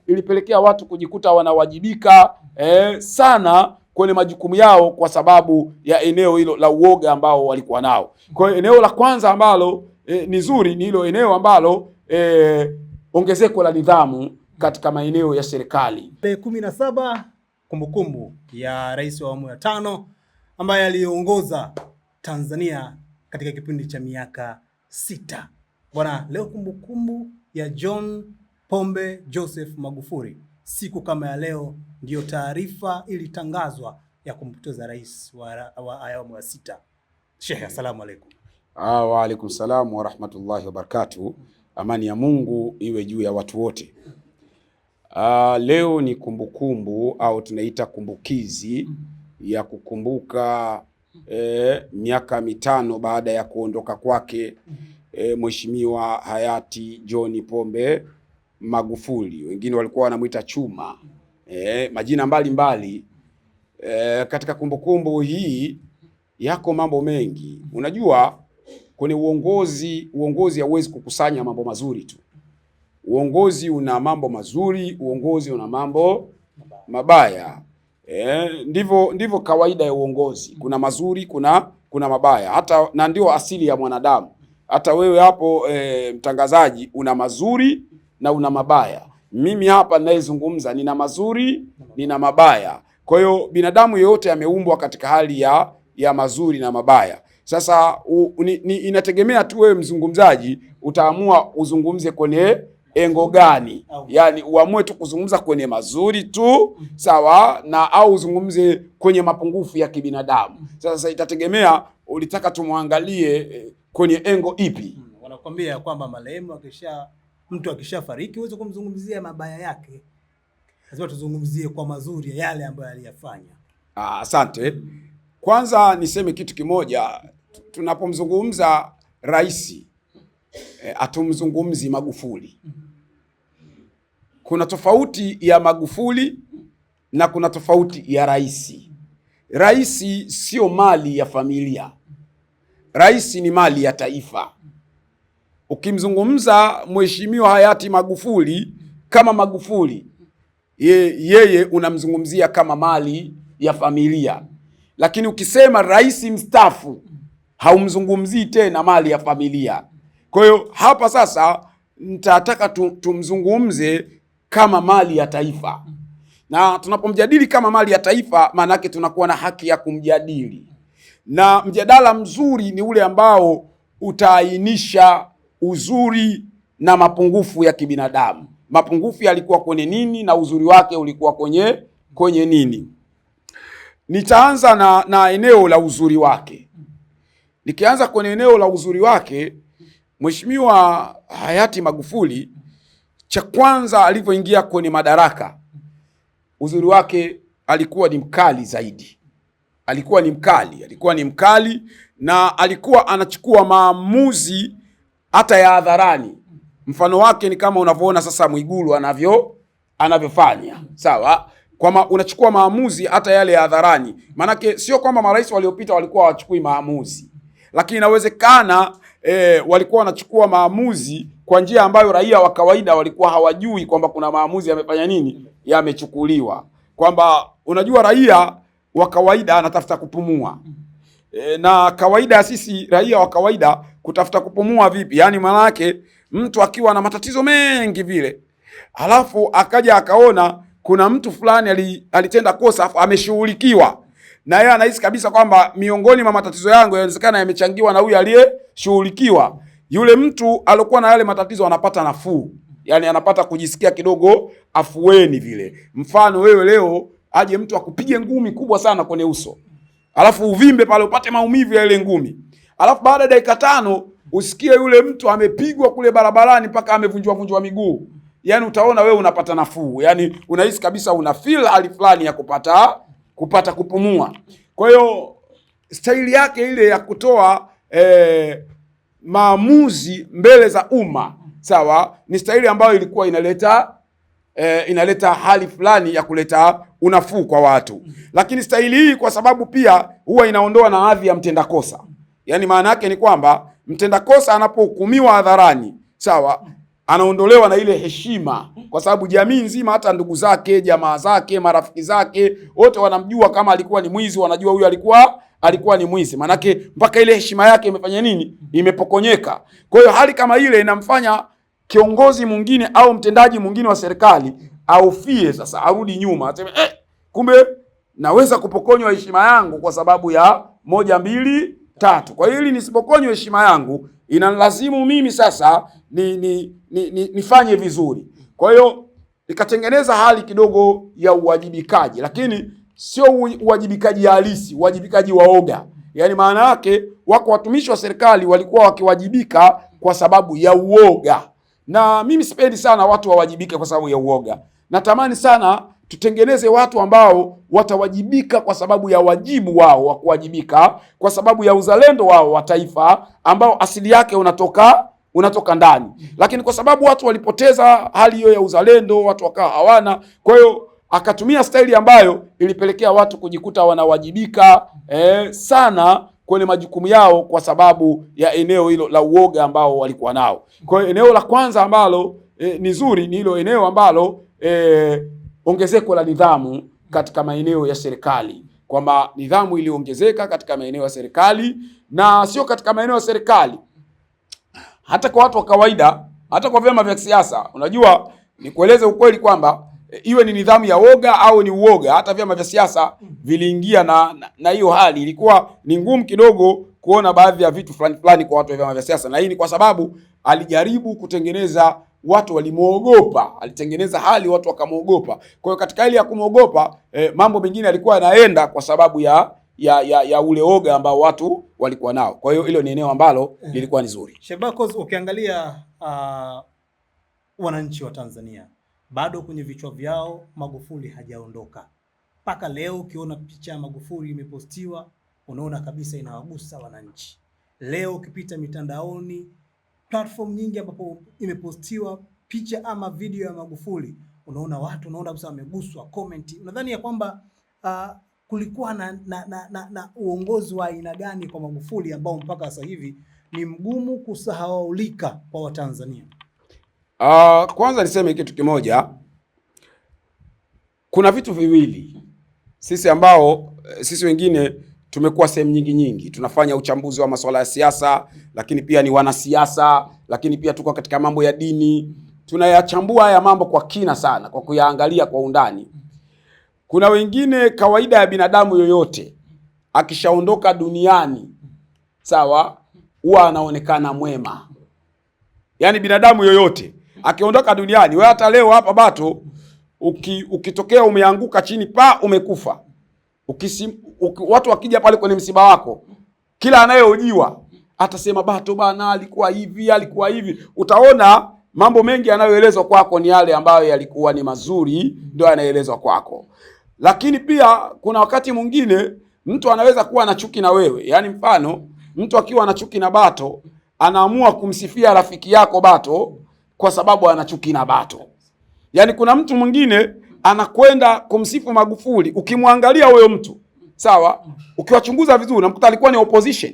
ilipelekea watu kujikuta wanawajibika sana kwenye majukumu yao kwa sababu ya eneo hilo la uoga ambao walikuwa nao. Kwa hiyo eneo la kwanza ambalo ni zuri ni hilo eneo ambalo ongezeko la nidhamu katika maeneo ya serikali. 17 kumbukumbu ya rais wa awamu ya 5 ambaye aliongoza Tanzania katika kipindi cha miaka 6. Bwana, leo kumbukumbu ya John Pombe Joseph Magufuli. Siku kama ya leo ndiyo taarifa ilitangazwa ya kumpoteza rais wa awamu ya 6. Sheikh, asalamu alaykum. Wa alaykum salam wa rahmatullahi wa barakatuh. Amani ya Mungu iwe juu ya watu wote. Leo ni kumbukumbu au tunaita kumbukizi ya kukumbuka miaka 5 baada ya kuondoka kwake Mheshimiwa hayati John Pombe Magufuli. Wengine walikuwa wanamuita Chuma, majina mbalimbali. Katika kumbukumbu hii yako mambo mengi. Unajua kwenye uongozi hauwezi kukusanya mambo mazuri tu. Uongozi una mambo mazuri, uongozi una mambo mabaya. Ndivyo kawaida ya uongozi. Kuna mazuri, kuna mabaya. Hata na ndio asili ya mwanadamu. Hata wewe hapo mtangazaji una mazuri na una mabaya. Mimi hapa ninayezungumza nina mazuri, nina mabaya. Kwa hiyo binadamu yeyote ameumbwa katika hali ya mazuri na mabaya. Sasa inategemea tu wewe mzungumzaji utaamua uzungumze kwenye engo gani. Yaani uamue tu kuzungumza kwenye mazuri tu, sawa, na au uzungumze kwenye mapungufu ya kibinadamu. Sasa itategemea ulitaka tumwangalie kwenye engo ipi. Wanakuambia kwamba marehemu mtu akishafariki uweze kumzungumzia mabaya yake. Lazima tuzungumzie kwa mazuri ya yale ambayo aliyafanya. Asante. Kwanza niseme kitu kimoja, tunapomzungumza rais atumzungumzi Magufuli. Kuna tofauti ya Magufuli na kuna tofauti ya rais. Rais sio mali ya familia. Rais ni mali ya taifa. Ukimzungumza Mheshimiwa hayati Magufuli kama Magufuli, yeye unamzungumzia kama mali ya familia. Lakini ukisema rais mstaafu haumzungumzii tena mali ya familia. Kwa hiyo hapa sasa nitataka tumzungumze kama mali ya taifa. Na tunapomjadili kama mali ya taifa, maana yake tunakuwa na haki ya kumjadili. Na mjadala mzuri ni ule ambao utaainisha uzuri na mapungufu ya kibinadamu. Mapungufu yalikuwa kwenye nini na uzuri wake ulikuwa kwenye nini. Nitaanza na eneo la uzuri wake. Nikianza kwenye eneo la uzuri wake, Mheshimiwa hayati Magufuli, cha kwanza alivyoingia kwenye madaraka, uzuri wake alikuwa ni mkali zaidi. Alikuwa ni mkali na alikuwa anachukua maamuzi hata ya hadharani. Mfano wake ni kama unavyoona sasa Mwigulu anavyofanya. Sawa? Kwamba unachukua maamuzi hata yale ya hadharani. Manake sio kwamba marais waliopita walikuwa hawachukui maamuzi. Lakini inawezekana walikuwa wanachukua maamuzi kwa njia ambayo raia wa kawaida walikuwa hawajui kwamba kuna maamuzi yamefanya nini? Yamechukuliwa. Kwamba unajua raia wa kawaida anatafuta kupumua. Na kawaida sisi raia wa kawaida kutafuta kupumua vipi? Yaani maana yake mtu akiwa na matatizo mengi vile, alafu akaja akaona kuna mtu fulani alitenda kosa ameshughulikiwa, na yeye anahisi kabisa kwamba miongoni mwa matatizo yangu yanawezekana yamechangiwa na huyu aliyeshughulikiwa. Yule mtu alikuwa na yale matatizo anapata nafuu. Yaani anapata kujisikia kidogo afueni vile. Mfano wewe leo aje mtu akupige ngumi kubwa sana kwenye uso, alafu uvimbe pale upate maumivu ya ile ngumi. Alafu baada ya dakika 5 usikie yule mtu amepigwa kule barabarani mpaka amevunjwa miguu. Yaani utaona wewe unapata nafuu. Yaani unahisi kabisa una feel hali fulani ya kupata kupumua. Kwa hiyo staili yake ile ya kutoa maamuzi mbele za umma, sawa, ni staili ambayo ilikuwa inaleta hali fulani ya kuleta unafuu kwa watu. Lakini staili hii kwa sababu pia huwa inaondoa na hadhi ya mtenda kosa. Yaani maana yake ni kwamba mtenda kosa anapohukumiwa hadharani, sawa, anaondolewa na ile heshima, kwa sababu jamii nzima, hata ndugu zake, jamaa zake, marafiki zake, wote wanamjua kama alikuwa ni mwizi, wanajua huyu alikuwa ni mwizi. Manake mpaka ile heshima yake imefanya nini? Imepokonyeka. Kwa hiyo hali kama ile inamfanya kiongozi mwingine au mtendaji mwingine wa serikali aufie sasa, arudi nyuma, aseme kumbe naweza kupokonywa heshima yangu kwa sababu ya 1, 2, 3. Kwa hiyo ili nisipokonywe heshima yangu, inalazimu mimi sasa nifanye vizuri. Kwa hiyo ikatengeneza hali kidogo ya uwajibikaji, lakini sio uwajibikaji halisi, uwajibikaji wa oga. Yaani maana yake wako watumishi wa serikali walikuwa wakiwajibika kwa sababu ya uoga. Na mimi sipendi sana watu wawajibike kwa sababu ya uoga. Natamani sana tutengeneze watu ambao watawajibika kwa sababu ya wajibu wao wa kuwajibika, kwa sababu ya uzalendo wao wa taifa ambao asili yake unatoka ndani. Lakini kwa sababu watu walipoteza hali hiyo ya uzalendo, watu wakawa hawana, kwa hiyo akatumia staili ambayo ilipelekea watu kujikuta wanawajibika sana kwenye majukumu yao kwa sababu ya eneo hilo la uoga ambao walikuwa nao. Kwa hiyo eneo la kwanza ambalo ni zuri ni hilo eneo ambalo ongezeko la nidhamu katika maeneo ya serikali, kwamba nidhamu iliongezeka katika maeneo ya serikali, na sio katika maeneo ya serikali, hata kwa watu wa kawaida, hata kwa vyama vya siasa. Unajua, nikueleze ukweli kwamba iwe ni nidhamu ya woga au ni uoga, hata vyama vya siasa viliingia na hiyo hali. Ilikuwa ni ngumu kidogo kuona baadhi ya vitu fulani kwa watu wa vyama vya siasa, na hii ni kwa sababu alijaribu kutengeneza watu walimuogopa, alitengeneza hali watu wakamuogopa. Kwa hiyo katika hali ya kumuogopa, mambo mengine yalikuwa yanaenda kwa sababu ya ule oga ambao watu walikuwa nao. Kwa hiyo hilo ni eneo ambalo lilikuwa ni zuri. Shebakos, ukiangalia wananchi wa Tanzania bado kwenye vichwa vyao Magufuli hajaondoka. Mpaka leo ukiona picha ya Magufuli imepostiwa, unaona kabisa inawagusa wananchi. Leo ukipita mitandaoni, platform nyingi ambapo imepostiwa picha ama video ya Magufuli, unaona kabisa wameguswa, comment. Unadhani ya kwamba kulikuwa na uongozi wa aina gani kwa Magufuli ambao mpaka sasa hivi ni mgumu kusahaulika kwa Watanzania? Kwanza niseme kitu kimoja. Kuna vitu viwili sisi wengine tumekuwa sehemu nyingi, tunafanya uchambuzi wa masuala ya siasa, lakini pia ni wanasiasa, lakini pia tuko katika mambo ya dini. Tunayachambua haya mambo kwa kina sana, kwa kuyaangalia kwa undani. Kuna wengine, kawaida ya binadamu yoyote akishaondoka duniani, sawa, huwa anaonekana mwema. Yaani binadamu yoyote akiondoka duniani, wewe hata leo hapa Bato ukitokea umeanguka chini umekufa, watu wakija pale kwenye msiba wako, kila anayehojiwa atasema Bato bana alikuwa hivi. Utaona mambo mengi yanayoelezwa kwako ni yale ambayo yalikuwa ni mazuri, ndio yanaelezwa kwako. Lakini pia kuna wakati mwingine mtu anaweza kuwa na chuki na wewe. Yaani mfano, mtu akiwa na chuki na Bato anaamua kumsifia rafiki yako Bato kwa sababu ana chuki na Bato. Yaani kuna mtu mwingine anakwenda kumsifu Magufuli, ukimwangalia huyo mtu, sawa, ukiwachunguza vizuri unamkuta alikuwa ni opposition.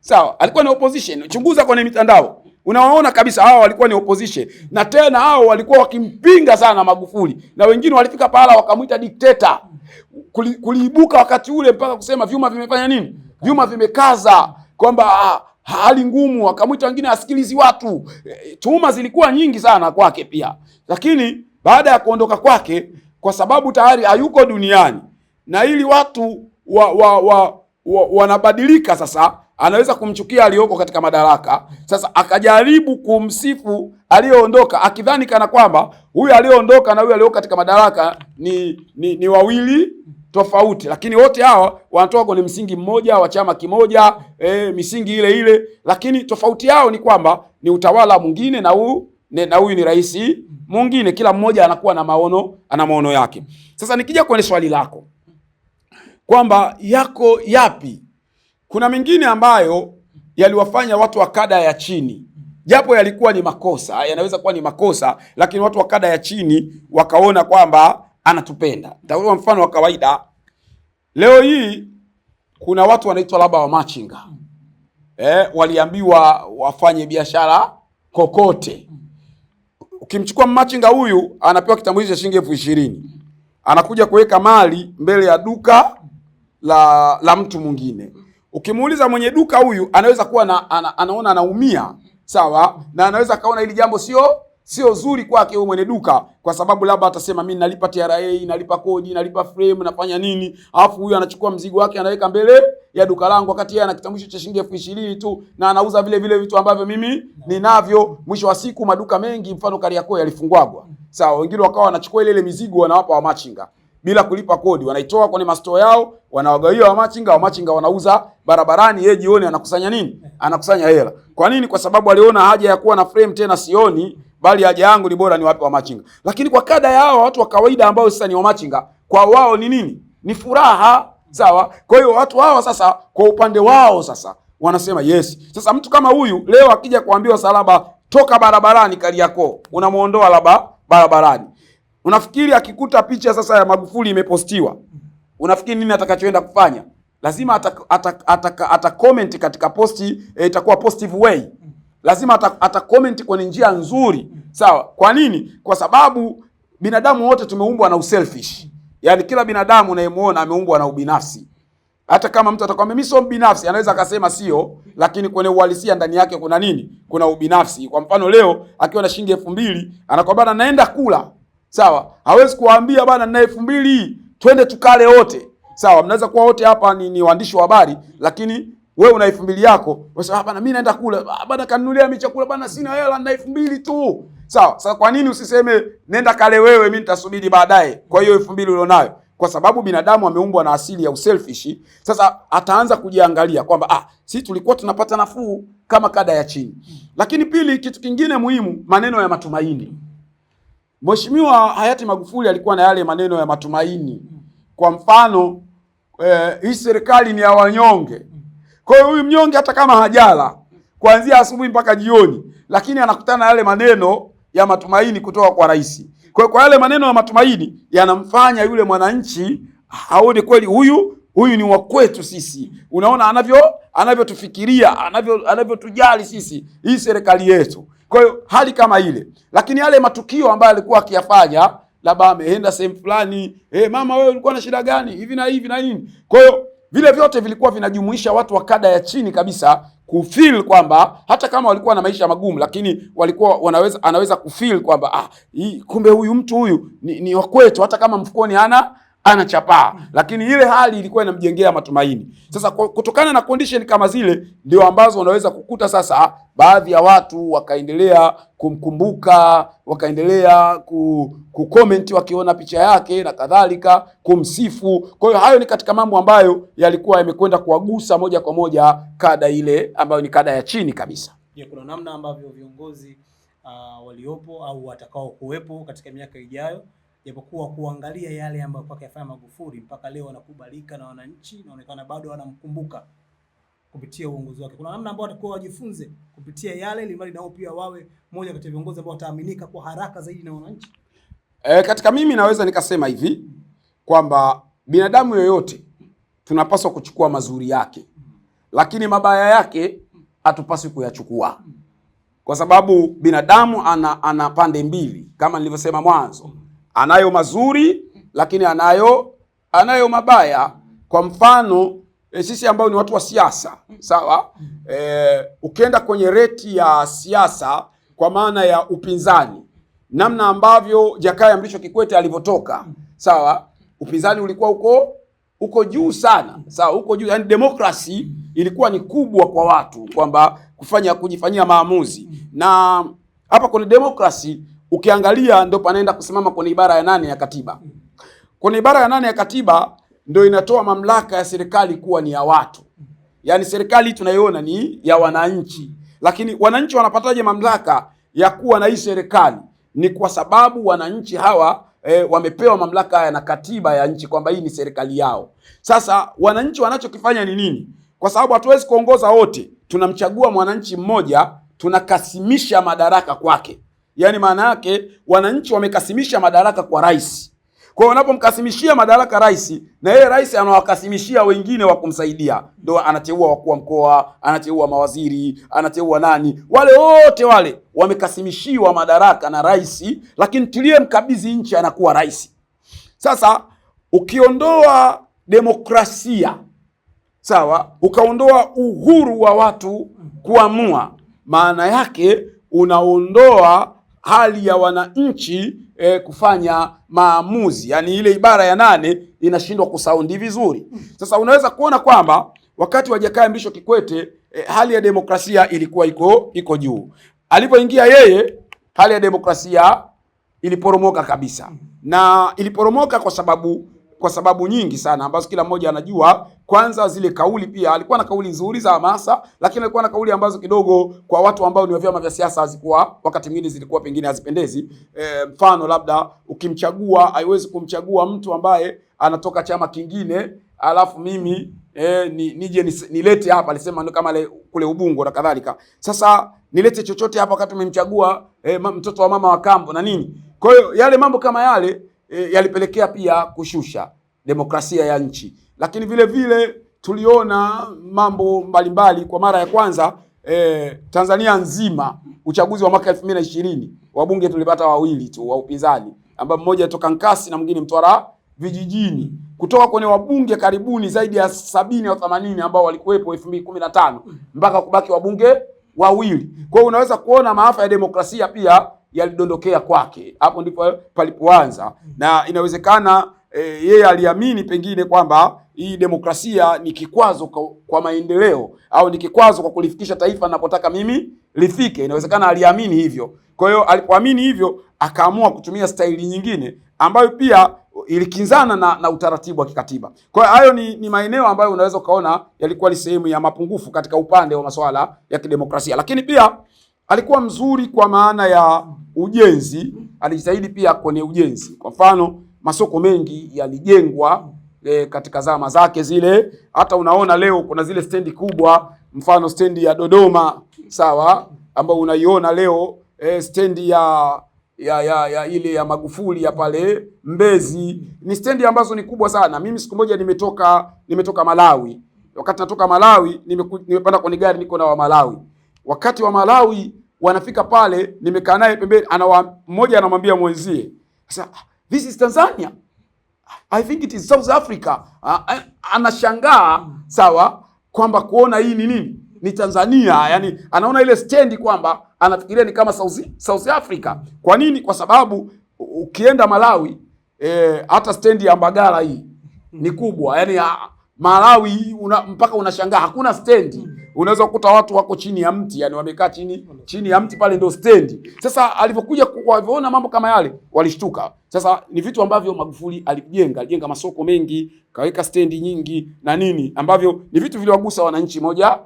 Sawa, alikuwa ni opposition. Chunguza kwenye mitandao, unawaona kabisa hao walikuwa ni opposition. Na tena hao walikuwa wakimpinga sana Magufuli, na wengine walifika pahala wakamuita dikteta. Kuliibuka wakati ule mpaka kusema vyuma vimefanya nini? Vyuma vimekaza, kwamba hali ngumu, wakamuita wengine asikilizi watu. Tuhuma zilikuwa nyingi sana kwake pia. Lakini baada ya kuondoka kwake, kwa sababu tayari hayuko duniani, na ili watu wanabadilika sasa, anaweza kumchukia aliyoko katika madaraka. Sasa akajaribu kumsifu aliyoondoka, akidhani kana kwamba huyu aliyoondoka na huyu aliyoko katika madaraka ni wawili tofauti, lakini wote hawa wanatoka kwenye msingi mmoja wa chama kimoja, misingi ile, lakini tofauti yao ni kwamba ni utawala mwingine na huyu ni rais mwingine. Kila mmoja anakuwa ana maono yake. Sasa nikija kwenye swali lako kwamba yako yapi, kuna mengine ambayo yaliwafanya watu wa kada ya chini, japo yalikuwa ni makosa, yanaweza kuwa ni makosa, lakini watu wa kada ya chini wakaona kwamba anatupenda. Nitatoa mfano wa kawaida. Leo hii kuna watu wanaitwa labda wa machinga. Waliambiwa wafanye biashara kokote. Ukimchukua machinga huyu anapewa kitambulisho cha shilingi 20,000. Anakuja kuweka mali mbele ya duka la mtu mwingine. Ukimuuliza mwenye duka huyu anaweza kuwa anaona anaumia, sawa? Na anaweza kaona hili jambo sio zuri kwake huyo mwenye duka, kwa sababu labda atasema mimi nalipa TRA, nalipa kodi, nalipa frame, nafanya nini? Alafu huyu anachukua mzigo wake anaweka mbele ya duka langu wakati yeye ana kitambulisho cha shilingi 20,000 tu na anauza vile vile vitu ambavyo mimi ninavyo. Mwisho wa siku maduka mengi mfano Kariakoo yalifungwagwa. Sawa, wengine wakawa wanachukua ile mizigo wanawapa wa machinga bila kulipa kodi, wanaitoa kwenye masto yao, wanawagawia wa machinga wanauza barabarani, yeye jioni anakusanya nini? Anakusanya hela. Kwa nini? Kwa sababu aliona haja ya kuwa na frame tena sioni, bali haja yangu ni bora niwape wa machinga. Lakini kwa kada ya hao watu wa kawaida ambao sasa ni wa machinga, kwa wao ni nini? Ni furaha, sawa? Kwa hiyo watu hao sasa kwa upande wao sasa wanasema yes. Sasa mtu kama huyu leo akija kuambiwa salaba toka barabarani Kariakoo, unamuondoa labda barabarani. Unafikiri akikuta picha sasa ya Magufuli imepostiwa, unafikiri nini atakachoenda kufanya? Lazima ata comment katika posti, itakuwa positive way. Lazima ata comment kwa njia nzuri, sawa? Kwa nini? Kwa sababu binadamu wote tumeumbwa na uselfish. Yaani kila binadamu unayemuona ameumbwa na ubinafsi. Hata kama mtu atakwambia mimi sio binafsi, anaweza akasema sio, lakini kwenye uhalisia ndani yake kuna nini? Kuna ubinafsi. Kwa mfano leo akiwa na shilingi 2,000 anakwambia bana naenda kula. Sawa? Hawezi kuambia bana na 2,000 twende tukale wote. Sawa, mnaweza kuwa wote hapa ni waandishi wa habari, lakini wewe una 2,000 yako, unasema bana mimi naenda kula, bana kanunulia mimi chakula bana sina hela na 2,000 tu. Sawa, sasa kwa nini usiseme nenda kale wewe mimi nitasubiri baadaye kwa hiyo 2,000 ulionayo? Kwa sababu binadamu ameumbwa na asili ya uselfish. Sasa ataanza kujiangalia kwamba sisi tulikuwa tunapata nafuu kama kada ya chini. Lakini pili, kitu kingine muhimu, maneno ya matumaini. Mheshimiwa hayati Magufuli alikuwa na yale maneno ya matumaini. Kwa mfano, hii serikali ni ya wanyonge. Kwa hiyo huyu mnyonge hata kama hajala kuanzia asubuhi mpaka jioni, lakini anakutana na yale maneno ya matumaini kutoka kwa rais. Kwa yale maneno ya matumaini yanamfanya yule mwananchi aone kweli huyu ni wa kwetu sisi. Unaona anavyotufikiria, anavyotujali sisi, hii serikali yetu. Kwa hiyo hali kama ile. Lakini yale matukio ambayo alikuwa akiyafanya, labda ameenda sehemu fulani, mama wewe ulikuwa na shida gani? Hivi na hivi na nini? Kwa hiyo vile vyote vilikuwa vinajumuisha watu wa kada ya chini kabisa kufeel kwamba hata kama walikuwa na maisha magumu, lakini walikuwa anaweza kufeel kwamba kumbe huyu mtu huyu ni wa kwetu, hata kama mfukoni ana chapaa, lakini ile hali ilikuwa inamjengea matumaini. Sasa kutokana na condition kama zile ndio ambazo unaweza kukuta sasa baadhi ya watu wakaendelea kumkumbuka, wakaendelea kucomment wakiona picha yake na kadhalika, kumsifu. Kwa hiyo hayo ni katika mambo ambayo yalikuwa yamekwenda kuwagusa moja kwa moja kada ile ambayo ni kada ya chini kabisa. Kuna namna ambavyo viongozi waliopo au watakao kuwepo katika miaka ijayo, japokuwa kuangalia yale ambayo mpaka yafanya Magufuli mpaka leo wanakubalika na wananchi, inaonekana bado wanamkumbuka kupitia uongozi wake. Kuna namna ambao watakuwa wajifunze kupitia yale ili mali nao pia wawe moja kati ya viongozi ambao wataaminika kwa haraka zaidi na wananchi. Katika mimi naweza nikasema hivi kwamba binadamu yoyote tunapaswa kuchukua mazuri yake, lakini mabaya yake hatupaswi kuyachukua. Kwa sababu binadamu ana pande mbili kama nilivyosema mwanzo. Anayo mazuri lakini anayo mabaya. Kwa mfano sisi ambao ni watu wa siasa, sawa? Ukienda kwenye reti ya siasa kwa maana ya upinzani, namna ambavyo Jakaya Mrisho Kikwete alivyotoka, sawa? Upinzani ulikuwa uko juu sana, sawa? Uko juu, yani demokrasi ilikuwa ni kubwa kwa watu kwamba kujifanyia maamuzi. Na hapa kwenye demokrasi ukiangalia ndio panaenda kusimama kwenye ibara ya 8 ya katiba. Kwenye ibara ya 8 ya katiba ndio inatoa mamlaka ya serikali kuwa ni ya watu. Yaani serikali tunaiona ni ya wananchi. Lakini wananchi wanapataje mamlaka ya kuwa na hii serikali? Ni kwa sababu wananchi hawa wamepewa mamlaka haya na katiba ya nchi kwamba hii ni serikali yao. Sasa wananchi wanachokifanya ni nini? Kwa sababu hatuwezi kuongoza wote. Tunamchagua mwananchi mmoja, tunakasimisha madaraka kwake. Yaani maana yake wananchi wamekasimisha madaraka kwa rais. Kwa hiyo unapomkasimishia madaraka rais, na yeye rais anawakasimishia wengine wa kumsaidia, ndio anateua wakuu wa mkoa, anateua mawaziri, anateua nani, wale wote wale wamekasimishiwa madaraka na rais, lakini tulie mkabidhi nchi anakuwa rais. Sasa ukiondoa demokrasia, sawa, ukaondoa uhuru wa watu kuamua, maana yake unaondoa hali ya wananchi kufanya maamuzi. Yani ile ibara ya 8 inashindwa kusaundi vizuri. Sasa unaweza kuona kwamba wakati wa Jakaya Mrisho Kikwete hali ya demokrasia ilikuwa iko juu. Alipoingia yeye, hali ya demokrasia iliporomoka kabisa, na iliporomoka kwa sababu nyingi sana ambazo kila mmoja anajua. Kwanza zile kauli, pia alikuwa na kauli nzuri za hamasa, lakini alikuwa na kauli ambazo kidogo kwa watu ambao ni wa vyama vya siasa hazikuwa, wakati mwingine zilikuwa pengine hazipendezi. Mfano labda ukimchagua, haiwezi kumchagua mtu ambaye anatoka chama kingine alafu mimi nije nilete hapa, alisema kama kule Ubungo na kadhalika. Sasa nilete chochote hapa wakati umemchagua mtoto wa mama wa kambo na nini. Kwa hiyo yale mambo kama yale yalipelekea pia kushusha demokrasia ya nchi. Lakini vile vile tuliona mambo mbalimbali. Kwa mara ya kwanza Tanzania nzima, uchaguzi wa mwaka 2020 wabunge tulipata wawili tu wa upinzani, ambao mmoja kutoka Nkasi na mwingine Mtwara vijijini, kutoka kwenye wabunge karibuni zaidi ya 70 au 80 ambao walikuwepo 2015 mpaka kubaki wabunge wawili. Kwa hiyo unaweza kuona maafa ya demokrasia pia yalidondokea kwake. Hapo ndipo palipoanza, na inawezekana yeye aliamini pengine kwamba hii demokrasia ni kikwazo kwa maendeleo, au ni kikwazo kwa kulifikisha taifa ninapotaka mimi lifike. Inawezekana aliamini hivyo. Kwa hiyo alipoamini hivyo, akaamua kutumia staili nyingine ambayo pia ilikinzana na utaratibu wa kikatiba. Kwa hiyo hayo ni maeneo ambayo unaweza ukaona yalikuwa ni sehemu ya mapungufu katika upande wa masuala ya kidemokrasia. Lakini pia alikuwa mzuri kwa maana ya ujenzi, alijitahidi pia kwenye ujenzi. Kwa mfano, masoko mengi yalijengwa katika zama zake zile. Hata unaona leo kuna zile stendi kubwa, mfano stendi ya Dodoma, sawa, ambayo unaiona leo, stendi ya ile ya Magufuli ya pale Mbezi, ni stendi ambazo ni kubwa sana. Mimi siku moja nimetoka Malawi. Wakati natoka Malawi nimepanda kwenye gari, niko na wa Malawi. Wakati wa Malawi wanafika pale, nimekaa naye pembeni, mmoja anamwambia mwenzie, sasa this is Tanzania, I think it is South Africa. Anashangaa, sawa, kwamba kuona hii ni nini, ni Tanzania. Yani anaona ile stendi kwamba anafikiria ni kama South Africa. Kwa nini? Kwa sababu ukienda Malawi hata stendi ya Mbagala hii ni kubwa. Yani Malawi mpaka unashangaa hakuna stendi. Unaweza kukuta watu wako chini ya mti, yani wamekaa chini ya mti pale, ndio stendi. Sasa alipokuja kuona mambo kama yale, walishtuka. Sasa ni vitu ambavyo Magufuli alijenga masoko mengi, kaweka stendi nyingi na nini, ambavyo ni vitu viliwagusa wananchi moja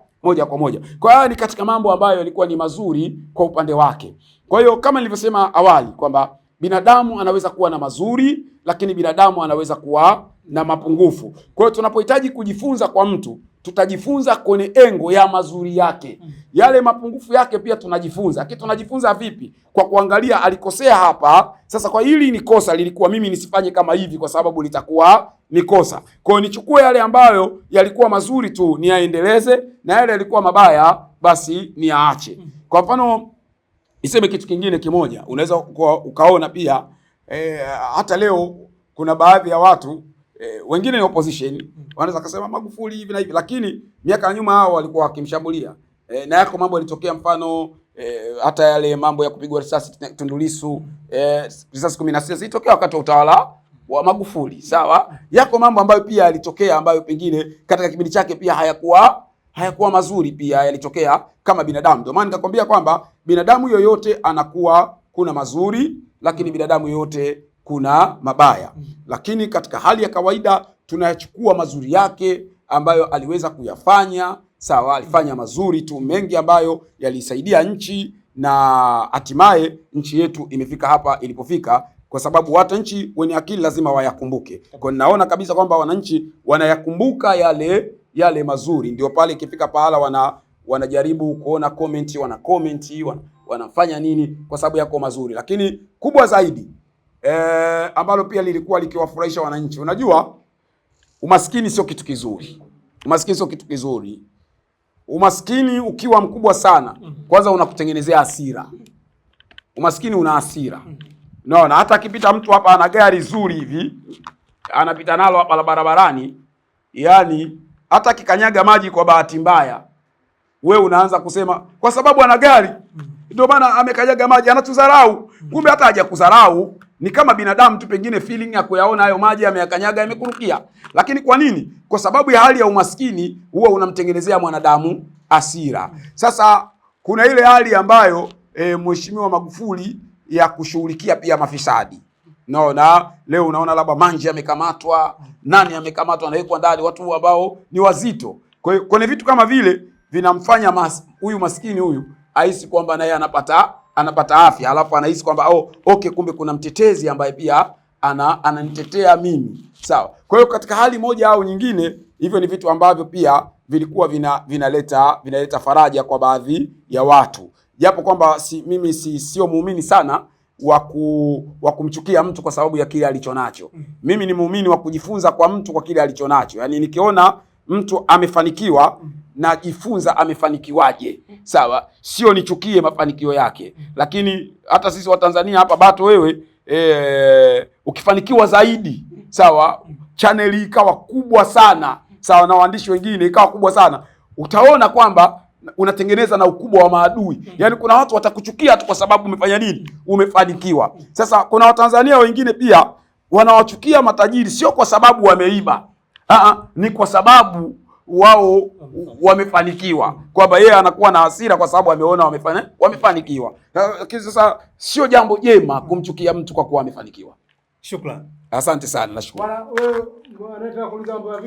kwa moja. Kwa hiyo ni katika mambo ambayo yalikuwa ni mazuri kwa upande wake. Kwa hiyo kama nilivyosema awali kwamba binadamu anaweza kuwa na mazuri, lakini binadamu anaweza kuwa na mapungufu. Kwa hiyo tunapohitaji kujifunza kwa mtu, tutajifunza kwenye engo ya mazuri yake. Yale mapungufu yake pia tunajifunza. Lakini tunajifunza vipi? Kwa kuangalia alikosea hapa. Sasa kwa hili ni kosa, lilikuwa mimi nisifanye kama hivi kwa sababu litakuwa ni kosa. Kwa hiyo nichukue yale ambayo yalikuwa mazuri tu niyaendeleze, na yale yalikuwa mabaya basi niaache. Kwa mfano niseme kitu kingine kimoja, unaweza ukaona pia hata leo kuna baadhi ya watu wengine ni opposition, wanaweza kusema Magufuli hivi na hivi, lakini miaka ya nyuma hao walikuwa wakimshambulia. Na yako mambo yalitokea, mfano hata yale mambo ya kupigwa risasi Tundu Lissu, risasi 16 zilitokea wakati wa utawala wa Magufuli, sawa. Yako mambo ambayo pia yalitokea ambayo pengine katika kipindi chake pia hayakuwa mazuri, pia yalitokea kama binadamu. Ndio maana nikakwambia kwamba binadamu yoyote anakuwa kuna mazuri, lakini binadamu yoyote kuna mabaya. Lakini katika hali ya kawaida tunayachukua mazuri yake ambayo aliweza kuyafanya, sawa, alifanya mazuri tu mengi ambayo yalisaidia nchi, na hatimaye nchi yetu imefika hapa ilipofika, kwa sababu watu nchi wenye akili lazima wayakumbuke. Kwa naona kabisa kwamba wananchi wanayakumbuka yale mazuri, ndio pale ikifika pahala wanajaribu kuona wanafanya nini kwa sababu yako mazuri. Lakini kubwa zaidi, ambalo pia lilikuwa likiwafurahisha wananchi. Unajua umaskini sio kitu kizuri. Umaskini sio kitu kizuri. Umaskini ukiwa mkubwa sana, kwanza unakutengenezea hasira. Umaskini una hasira. Unaona, hata akipita mtu hapa ana gari zuri hivi, anapita nalo hapa barabarani, yani hata kikanyaga maji kwa bahati mbaya, we unaanza kusema kwa sababu ana gari ndio maana amekanyaga maji, anatudharau. Kumbe hata hajakudharau, ni kama binadamu tu, pengine feeling ya kuyaona hayo maji ameyakanyaga yamekurukia. Lakini kwa nini? Kwa sababu ya hali ya umaskini huwa unamtengenezea mwanadamu hasira. Sasa kuna ile hali ambayo Mheshimiwa Magufuli ya kushughulikia pia mafisadi. Naona leo unaona labda Manji amekamatwa, nani amekamatwa, anawekwa ndani watu ambao ni wazito. Kwa hiyo kuna vitu kama vile vinamfanya huyu maskini huyu ahisi kwamba naye anapata afya, alafu anahisi kwamba okay, kumbe kuna mtetezi ambaye pia ananitetea mimi. Sawa. Kwa hiyo katika hali moja au nyingine, hivyo ni vitu ambavyo pia vilikuwa vinaleta faraja kwa baadhi ya watu. Japo kwamba mimi sio muumini sana wa kumchukia mtu kwa sababu ya kile alichonacho. Mimi ni muumini wa kujifunza kwa mtu kwa kile alichonacho. Yaani nikiona mtu amefanikiwa najifunza amefanikiwaje. Sawa? Sio nichukie mafanikio yake. Lakini hata sisi wa Tanzania hapa Bato, wewe ukifanikiwa zaidi, sawa, channel ikawa kubwa sana, sawa, na waandishi wengine ikawa kubwa sana, utaona kwamba unatengeneza na ukubwa wa maadui. Yaani kuna watu watakuchukia tu kwa sababu umefanya nini? Umefanikiwa. Sasa kuna Watanzania wengine pia wanawachukia matajiri sio kwa sababu wameiba. Ni kwa sababu wao wamefanikiwa. Kwamba yeye anakuwa na hasira kwa sababu ameona wamefanikiwa. Lakini sasa sio jambo jema kumchukia mtu kwa kuwa amefanikiwa. Shukrani. Asante sana, nashukuru. Bwana wewe unataka kuuliza mambo